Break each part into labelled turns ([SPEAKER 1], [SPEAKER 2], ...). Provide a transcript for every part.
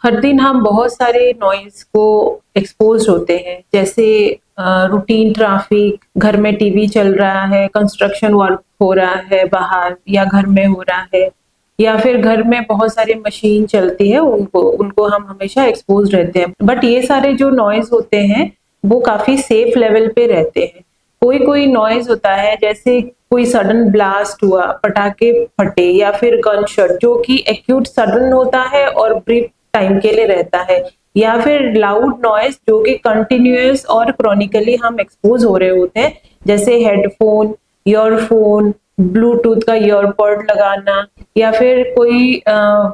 [SPEAKER 1] हर दिन हम बहुत सारे नॉइज़ को एक्सपोज़ होते हैं, जैसे रूटीन ट्रैफ़िक, घर में टीवी चल रहा है, कंस्ट्रक्शन वर्क हो रहा है बाहर या घर में हो रहा है, या फिर घर में बहुत सारी मशीन चलती है, उनको उनको हम हमेशा एक्सपोज़ रहते हैं। बट ये सारे जो नॉइज़ होते हैं, वो काफ़ी सेफ लेवल पे रहते हैं। कोई-कोई नॉइज़ होता है, जैसे कोई सडन ब्लास्ट हुआ, पटाखे फटे या फिर गनशॉट, जो कि एक्यूट सडन होता है और ब्रीफ टाइम के लिए रहता है, या फिर लाउड नॉइज़ जो कि कंटिन्यूअस और क्रॉनिकली हम एक्सपोज़ हो रहे होते हैं, जैसे हेडफ़ोन, ईयरफ़ोन, ब्लूटूथ का ईयरपॉड लगाना, या फिर कोई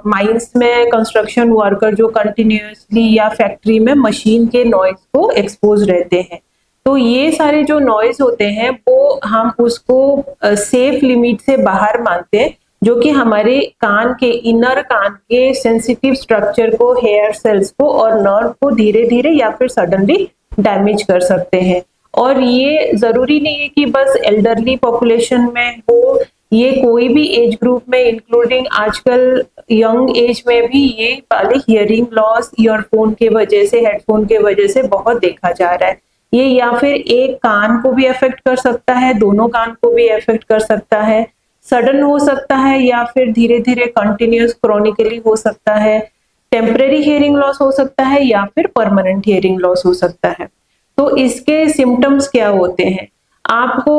[SPEAKER 1] माइंस में कंस्ट्रक्शन वर्कर जो कंटिन्यूअसली या फैक्ट्री में मशीन के नॉइज़ को एक्सपोज़ रहते हैं। तो ये सारे जो नॉइज़ होते हैं, वो हम उसको सेफ लिमिट से बाहर मानते हैं, जो कि हमारे कान के इनर कान के सेंसिटिव स्ट्रक्चर को, हेयर सेल्स को और नर्व को धीरे-धीरे या फिर सडनली डैमेज कर सकते हैं। और ये ज़रूरी नहीं है कि बस एल्डरली पॉपुलेशन में हो, ये कोई भी एज ग्रुप में, इंक्लूडिंग आजकल यंग एज में भी ये वाले हियरिंग लॉस ईयरफोन के वजह से, हेडफोन के वजह से बहुत देखा जा रहा है। ये या फिर एक कान को भी अफेक्ट कर सकता है, दोनों कान को भी अफेक्ट कर सकता है, सडन हो सकता है या फिर धीरे-धीरे कंटिन्यूअस क्रॉनिकली हो सकता है, टेम्परेरी हियरिंग लॉस हो सकता है या फिर परमानेंट हियरिंग लॉस हो सकता है। तो इसके सिम्पटम्स क्या होते हैं? आपको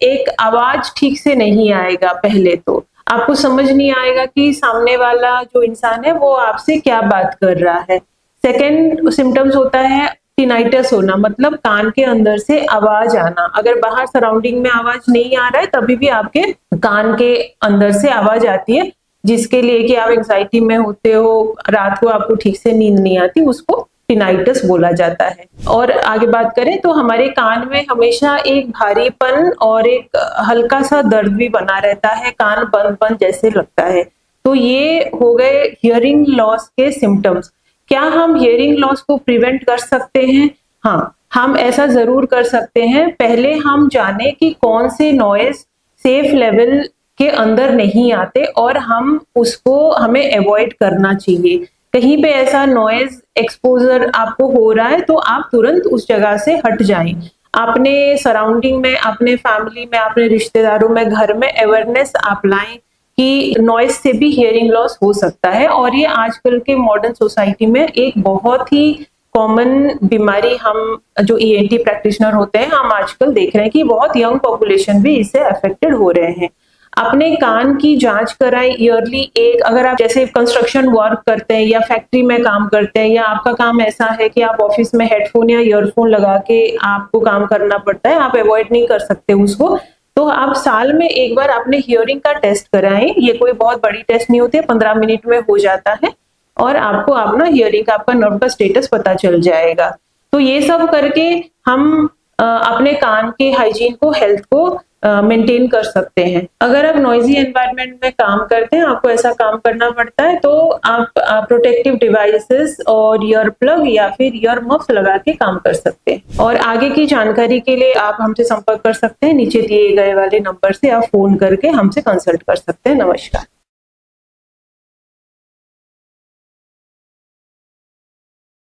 [SPEAKER 1] एक आवाज ठीक से नहीं आएगा, पहले तो आपको समझ नहीं आएगा कि सामने वाला जो इंसान है वो आपसे क्या बात कर रहा है। सेकंड सिम्पटम्स होता है टिनाइटस होना, मतलब कान के अंदर से आवाज आना। अगर बाहर सराउंडिंग में आवाज नहीं आ रहा है, तभी भी आपके कान के अंदर से आवाज आती है, जिसके लिए कि आप एंजाइटी में होते हो, रात को आपको ठीक से नींद नहीं आती, उसको टिनाइटस बोला जाता है। और आगे बात करें तो हमारे कान में हमेशा एक भारीपन और एक हल्का सा दर्द भी बना रहता है, कान बंद-बंद जैसे लगता है। तो ये हो गए हियरिंग लॉस के सिम्पटम्स। क्या हम हियरिंग लॉस को प्रिवेंट कर सकते हैं? हाँ, हम ऐसा ज़रूर कर सकते हैं। पहले हम जाने कि कौन से नॉइज़ सेफ लेवल के अंदर नहीं आते और हमें अवॉइड करना चाहिए। कहीं पे ऐसा नॉइज़ एक्सपोज़र आपको हो रहा है, तो आप तुरंत उस जगह से हट जाएँ। अपने सराउंडिंग में, अपने फैमिली में, अपने रिश्तेदारों में, घर में अवेयरनेस आप लाएँ कि नॉइज़ से भी हियरिंग लॉस हो सकता है, और ये आजकल के मॉडर्न सोसाइटी में एक बहुत ही कॉमन बीमारी हम जो ईएनटी प्रैक्टिशनर होते हैं, हम आजकल देख रहे हैं कि बहुत यंग पॉपुलेशन भी इससे अफेक्टेड हो रहे हैं। अपने कान की जांच कराएं ईयरली एक, अगर आप जैसे कंस्ट्रक्शन वर्क करते हैं या फैक्ट्री में काम करते हैं, या आपका काम ऐसा है कि आप ऑफिस में हेडफोन या ईयरफोन लगा के आपको काम करना पड़ता है, आप अवॉइड नहीं कर सकते उसको, तो आप साल में एक बार अपने हियरिंग का टेस्ट कराएं। ये कोई बहुत बड़ी टेस्ट नहीं होती है, 15 मिनट में हो जाता है, और आपको अपना हियरिंग का, आपका नर्व का स्टेटस पता चल जाएगा। तो ये सब करके हम अपने कान के हाइजीन को, हेल्थ को मेंटेन कर सकते हैं। अगर आप नॉइजी एनवायरनमेंट में काम करते हैं, आपको ऐसा काम करना पड़ता है, तो आप प्रोटेक्टिव डिवाइसेस और ईयर प्लग या फिर ईयर मफ्स लगा के काम कर सकते हैं। और आगे की जानकारी के लिए आप हमसे संपर्क कर सकते हैं, नीचे दिए गए वाले नंबर से आप फोन करके हमसे कंसल्ट कर सकते हैं। नमस्कार।